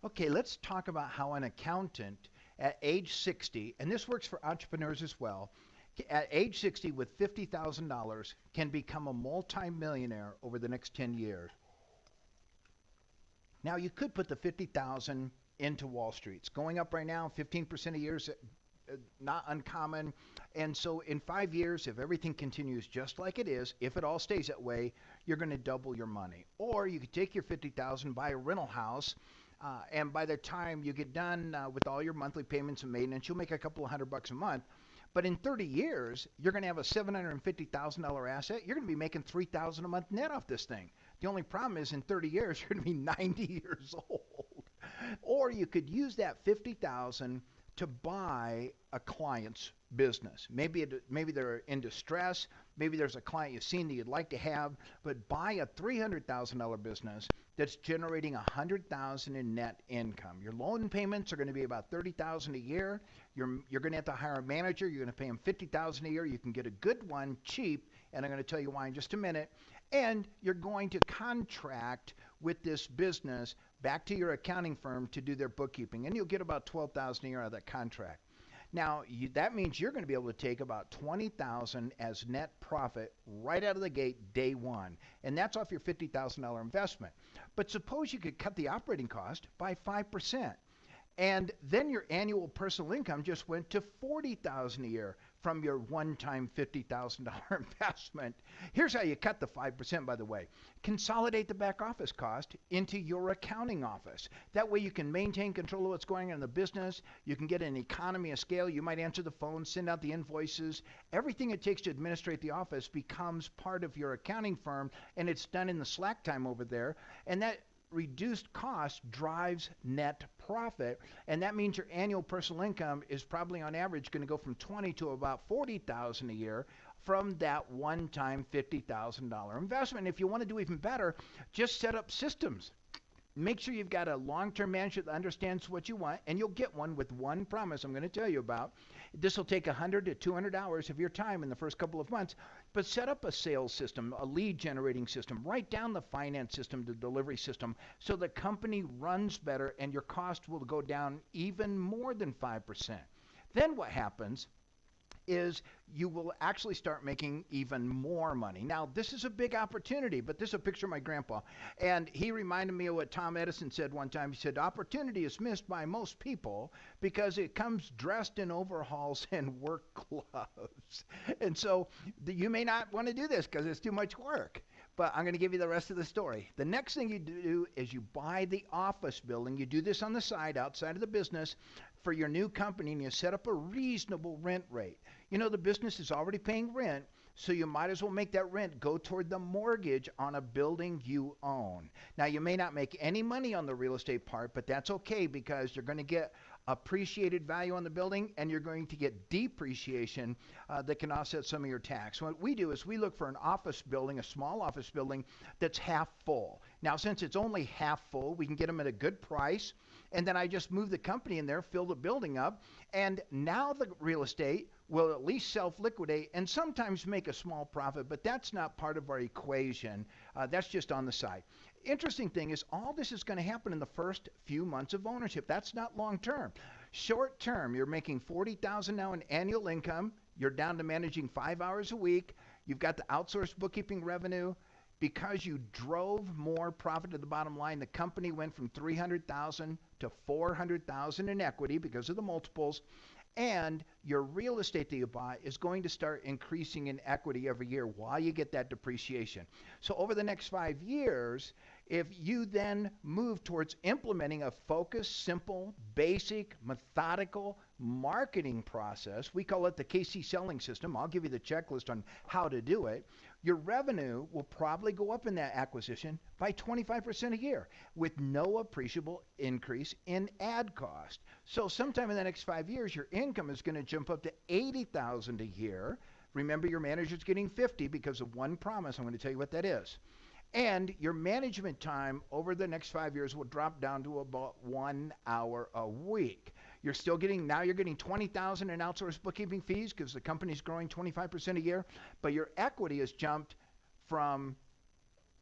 Okay, let's talk about how an accountant at age 60, and this works for entrepreneurs as well, at age 60 with $50,000 can become a multimillionaire over the next 10 years. Now, you could put the 50,000 into Wall Street. It's going up right now, 15% a year is not uncommon. And so in 5 years, if everything continues just like it is, if it all stays that way, you're going to double your money. Or you could take your 50,000, buy a rental house, and by the time you get done with all your monthly payments and maintenance, you'll make a couple of $100 a month. But in 30 years, you're going to have a $750,000 asset. You're going to be making $3,000 a month net off this thing. The only problem is in 30 years, you're going to be 90 years old. Or you could use that 50,000 to buy a client's business. Maybe they're in distress. Maybe there's a client you've seen that you'd like to have, but buy a $300,000 business that's generating 100,000 in net income. Your loan payments are going to be about 30,000 a year. You're going to have to hire a manager. You're going to pay him 50,000 a year. You can get a good one cheap, and I'm going to tell you why in just a minute. And you're going to contract with this business back to your accounting firm to do their bookkeeping, and you'll get about 12,000 a year out of that contract. Now, that means you're going to be able to take about 20,000 as net profit right out of the gate day one, and that's off your $50,000 investment. But suppose you could cut the operating cost by 5%. And then your annual personal income just went to 40,000 a year from your one-time $50,000 investment. Here's how you cut the 5%, by the way. Consolidate the back office cost into your accounting office. That way you can maintain control of what's going on in the business. You can get an economy of scale. You might answer the phone, send out the invoices. Everything it takes to administrate the office becomes part of your accounting firm, and it's done in the slack time over there. And that reduced cost drives net profit, and that means your annual personal income is probably on average going to go from 20 to about 40,000 a year from that one-time $50,000 investment. If you want to do even better, just set up systems. Make sure you've got a long-term manager that understands what you want, and you'll get one with one promise I'm going to tell you about. This will take 100 to 200 hours of your time in the first couple of months, but set up a sales system, a lead generating system, write down the finance system, the delivery system, so the company runs better and your cost will go down even more than 5%. Then what happens is you will actually start making even more money. Now, this is a big opportunity, but this is a picture of my grandpa. And he reminded me of what Tom Edison said one time. He said, opportunity is missed by most people because it comes dressed in overalls and work gloves. And so you may not want to do this because it's too much work. But I'm going to give you the rest of the story. The next thing you do is you buy the office building. You do this on the side, outside of the business, for your new company, and you set up a reasonable rent rate. You know, the business is already paying rent, so you might as well make that rent go toward the mortgage on a building you own. Now, you may not make any money on the real estate part, but that's okay because you're going to get appreciated value on the building, and you're going to get depreciation that can offset some of your tax. What we do is we look for an office building, a small office building that's half full. Now, since it's only half full, we can get them at a good price, and then I just move the company in there, fill the building up, and now the real estate will at least self-liquidate and sometimes make a small profit, but that's not part of our equation. That's just on the side. Interesting thing is all this is going to happen in the first few months of ownership. That's not long term. Short term, you're making 40,000 now in annual income. You're down to managing 5 hours a week. You've got the outsourced bookkeeping revenue. Because you drove more profit to the bottom line, the company went from 300,000 to 400,000 in equity because of the multiples. And your real estate that you buy is going to start increasing in equity every year while you get that depreciation. So over the next 5 years, if you then move towards implementing a focused, simple, basic, methodical marketing process, we call it the KC selling system. I'll give you the checklist on how to do it. Your revenue will probably go up in that acquisition by 25% a year with no appreciable increase in ad cost. So sometime in the next 5 years, your income is going to jump up to 80,000 a year. Remember, your manager's getting 50 because of one promise. I'm going to tell you what that is. And your management time over the next 5 years will drop down to about 1 hour a week. You're still getting, now you're getting 20,000 in outsourced bookkeeping fees because the company's growing 25% a year, but your equity has jumped from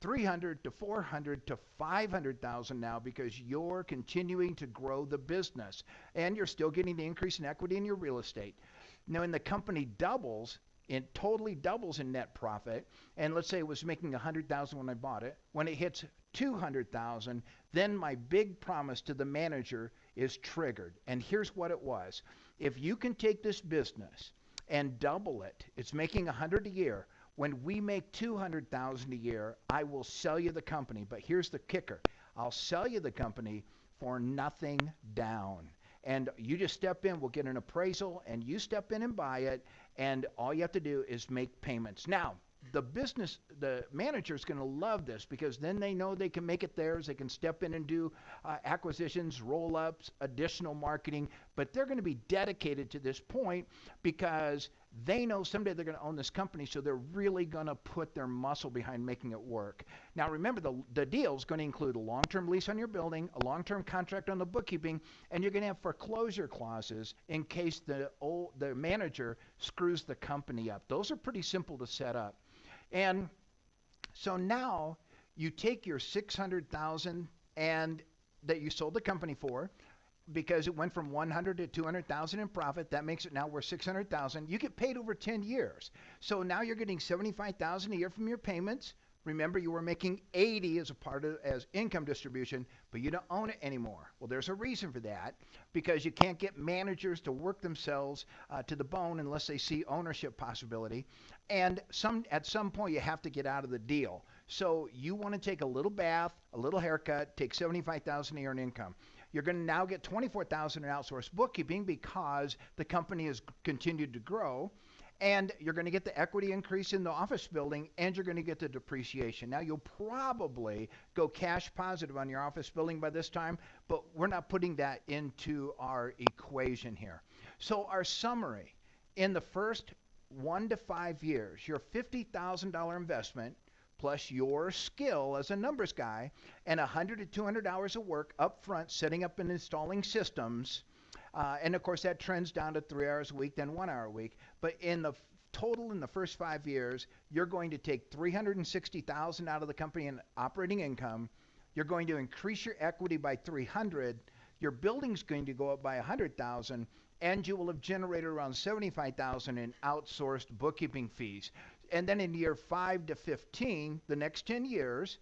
300 to 400 to 500,000 now because you're continuing to grow the business and you're still getting the increase in equity in your real estate. Now, when the company doubles, it totally doubles in net profit, and let's say it was making 100,000 when I bought it. When it hits 200,000, then my big promise to the manager is triggered. And here's what it was. If you can take this business and double it, it's making 100 a year. When we make 200,000 a year, I will sell you the company. But here's the kicker. I'll sell you the company for nothing down. And you just step in, we'll get an appraisal, and you step in and buy it, and all you have to do is make payments. Now, the manager is going to love this because then they know they can make it theirs. They can step in and do acquisitions, roll-ups, additional marketing, but they're going to be dedicated to this point because they know someday they're going to own this company, so they're really going to put their muscle behind making it work. Now, remember, the deal is going to include a long-term lease on your building, a long-term contract on the bookkeeping, and you're going to have foreclosure clauses in case the manager screws the company up. Those are pretty simple to set up. And so now you take your 600,000 and that you sold the company for, because it went from 100 to 200,000 in profit. That makes it now worth 600,000. You get paid over 10 years. So now you're getting 75,000 a year from your payments. Remember, you were making 80 as income distribution, but you don't own it anymore. Well, there's a reason for that, because you can't get managers to work themselves to the bone unless they see ownership possibility. And at some point, you have to get out of the deal. So you want to take a little bath, a little haircut, take 75,000 a year in income. You're going to now get 24,000 in outsourced bookkeeping because the company has continued to grow. And you're going to get the equity increase in the office building, and you're going to get the depreciation. Now, you'll probably go cash positive on your office building by this time, but we're not putting that into our equation here. So our summary, in the first 1 to 5 years, your $50,000 investment plus your skill as a numbers guy and 100 to 200 hours of work up front setting up and installing systems. And of course, that trends down to 3 hours a week, then 1 hour a week. But in the total, in the first 5 years, you're going to take $360,000 out of the company in operating income. You're going to increase your equity by 300. Your building's going to go up by 100,000, and you will have generated around 75,000 in outsourced bookkeeping fees. And then in year 5 to 15, the next 10 years,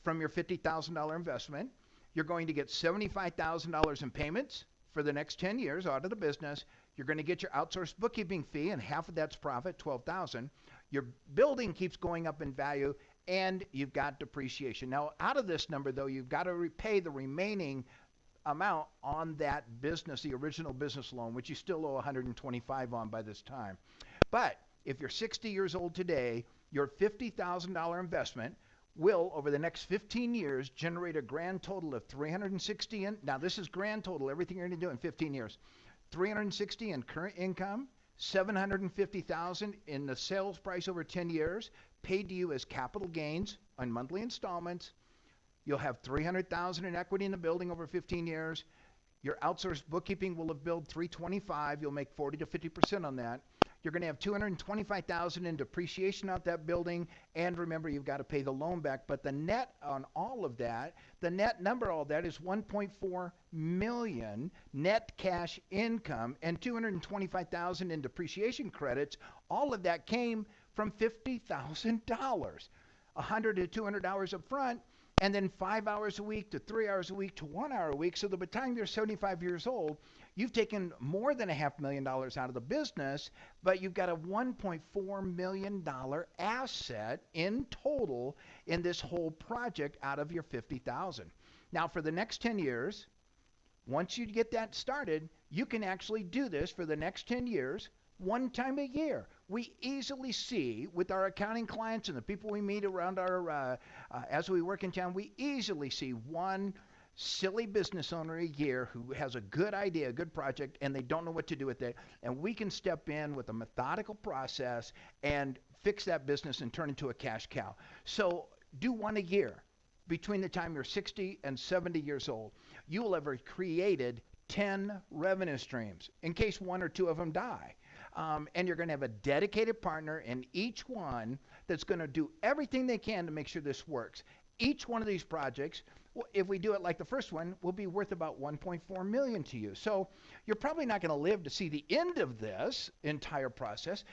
from your $50,000 investment, you're going to get $75,000 in payments for the next 10 years out of the business. You're going to get your outsourced bookkeeping fee, and half of that's profit, $12,000. Your building keeps going up in value, and you've got depreciation. Now, out of this number, though, you've got to repay the remaining amount on that business, the original business loan, which you still owe $125 on by this time. But if you're 60 years old today, your $50,000 investment will, over the next 15 years, generate a grand total of 360. Now, this is grand total, everything you're going to do in 15 years. 360 in current income, 750,000 in the sales price over 10 years, paid to you as capital gains on monthly installments. You'll have 300,000 in equity in the building over 15 years. Your outsourced bookkeeping will have billed 325. You'll make 40 to 50% on that. You're going to have 225,000 in depreciation out that building, and remember, you've got to pay the loan back. But the net on all of that, the net number of all that is 1.4 million net cash income and 225,000 in depreciation credits. All of that came from $50,000, 100 to 200 hours up front, and then 5 hours a week to 3 hours a week to 1 hour a week. So by the time you're 75 years old, you've taken more than $500,000 out of the business, but you've got a $1.4 million asset in total in this whole project out of your $50,000. Now, for the next 10 years, once you get that started, you can actually do this for the next 10 years, one time a year. We easily see with our accounting clients and the people we meet around our, as we work in town, we easily see one silly business owner a year who has a good idea, a good project, and they don't know what to do with it. And we can step in with a methodical process and fix that business and turn it into a cash cow. So do one a year. Between the time you're 60 and 70 years old, you will have created 10 revenue streams in case one or two of them die. And you're going to have a dedicated partner in each one that's going to do everything they can to make sure this works. Each one of these projects, if we do it like the first one, will be worth about 1.4 million to you. So you're probably not going to live to see the end of this entire process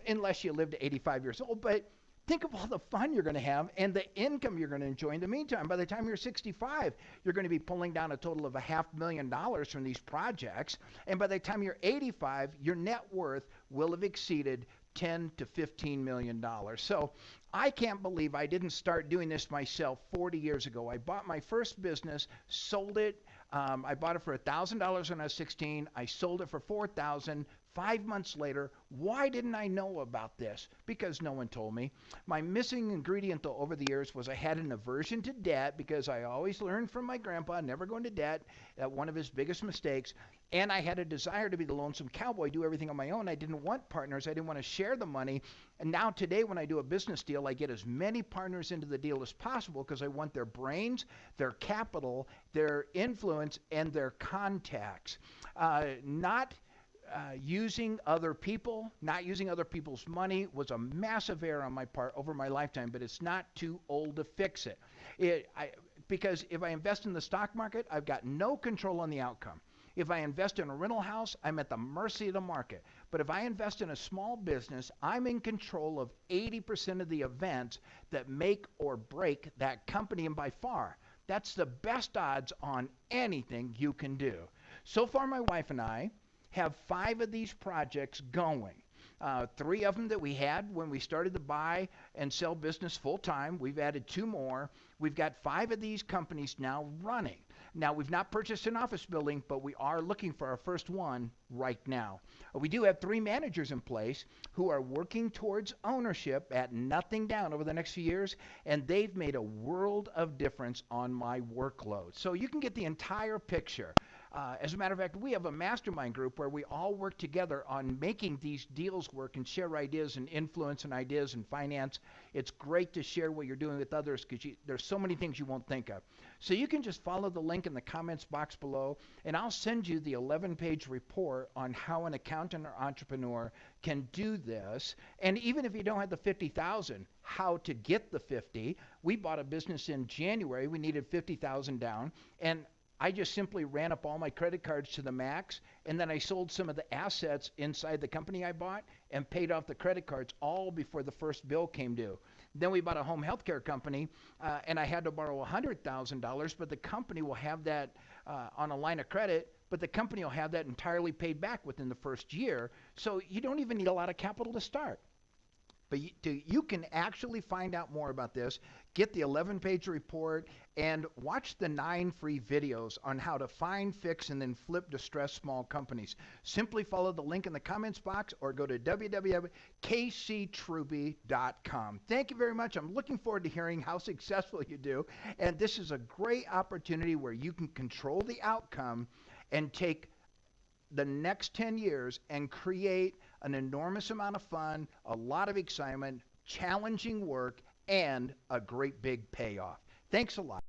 unless you live to 85 years old. But think of all the fun you're going to have and the income you're going to enjoy in the meantime. By the time you're 65, you're going to be pulling down a total of $500,000 from these projects. And by the time you're 85, your net worth will have exceeded $10 to $15 million. So I can't believe I didn't start doing this myself 40 years ago. I bought my first business, sold it. I bought it for $1,000 when I was 16. I sold it for $4,000. 5 months later. Why didn't I know about this? Because no one told me. My missing ingredient, though, over the years was I had an aversion to debt, because I always learned from my grandpa, never go into debt, one of his biggest mistakes. And I had a desire to be the lonesome cowboy, do everything on my own. I didn't want partners. I didn't want to share the money. And now today, when I do a business deal, I get as many partners into the deal as possible because I want their brains, their capital, their influence, and their contacts. Not using other people, not using other people's money was a massive error on my part over my lifetime, but it's not too old to fix it. Because if I invest in the stock market, I've got no control on the outcome. If I invest in a rental house, I'm at the mercy of the market. But if I invest in a small business, I'm in control of 80% of the events that make or break that company, and by far, that's the best odds on anything you can do. So far, my wife and I have 5 of these projects going. 3 of them that we had when we started to buy and sell business full time. We've added 2 more. We've got 5 of these companies now running. Now, we've not purchased an office building, but we are looking for our first one right now. We do have 3 managers in place who are working towards ownership at nothing down over the next few years, and they've made a world of difference on my workload. So you can get the entire picture. As a matter of fact, we have a mastermind group where we all work together on making these deals work and share ideas and influence and ideas and finance. It's great to share what you're doing with others because there's so many things you won't think of. So you can just follow the link in the comments box below, and I'll send you the 11-page report on how an accountant or entrepreneur can do this. And even if you don't have the 50,000, how to get the 50. We bought a business in January. We needed 50,000 down, and I just simply ran up all my credit cards to the max, and then I sold some of the assets inside the company I bought and paid off the credit cards all before the first bill came due. Then we bought a home health care company, and I had to borrow $100,000, but the company will have that on a line of credit, but the company will have that entirely paid back within the first year. So you don't even need a lot of capital to start. But you can actually find out more about this, get the 11-page report, and watch the 9 free videos on how to find, fix, and then flip distressed small companies. Simply follow the link in the comments box or go to www.kctruby.com. Thank you very much. I'm looking forward to hearing how successful you do. And this is a great opportunity where you can control the outcome and take the next 10 years and create an enormous amount of fun, a lot of excitement, challenging work, and a great big payoff. Thanks a lot.